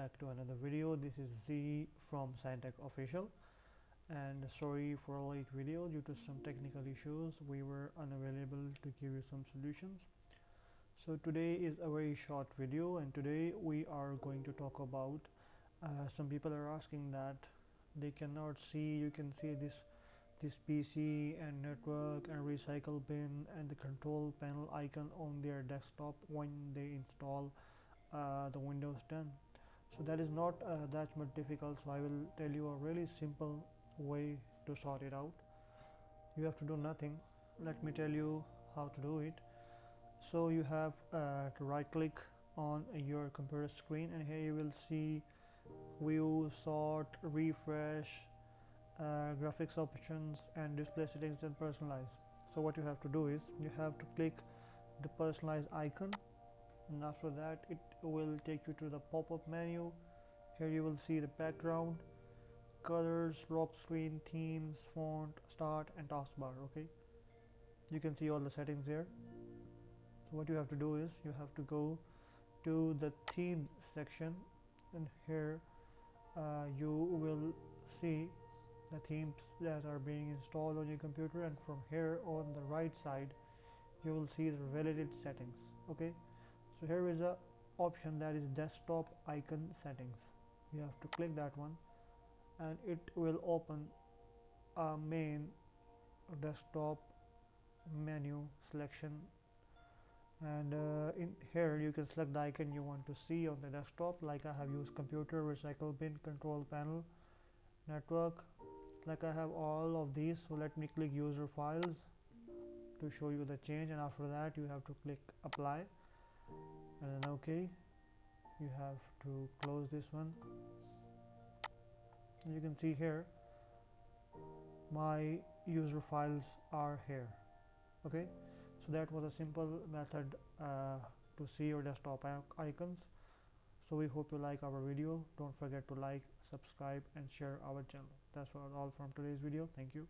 back to another video. This is Z from Sain Official, and sorry for a late video due to some technical issues. We were unavailable to give you some solutions. So today is a very short video, and today we are going to talk about some people are asking that they cannot see. You can see this PC and network and recycle bin and the control panel icon on their desktop when they install the Windows 10. So that is not that much difficult, so I will tell you a really simple way to sort it out. You have to do nothing. Let me tell you how to do it. So you have to right click on your computer screen, and here you will see view, sort, refresh, graphics options, and display settings and personalize. So what you have to do is you have to click the personalize icon, and after that it will take you to the pop-up menu. Here you will see the background, colors, lock screen, themes, font, start, and taskbar. Okay, you can see all the settings there. So what you have to do is you have to go to the themes section, and here you will see the themes that are being installed on your computer, and from here on the right side you will see the related settings. Okay, so here is a option that is desktop icon settings. You have to click that one, and it will open a main desktop menu selection, and in here you can select the icon you want to see on the desktop. Like I have used computer, recycle bin, control panel, network. Like I have all of these, so let me click user files to show you the change, and after that you have to click apply, and then okay, you have to close this one. You can see here my user files are here. Okay, so that was a simple method to see your desktop icons. So we hope you like our video. Don't forget to like, subscribe, and share our channel. That's all from today's video. Thank you.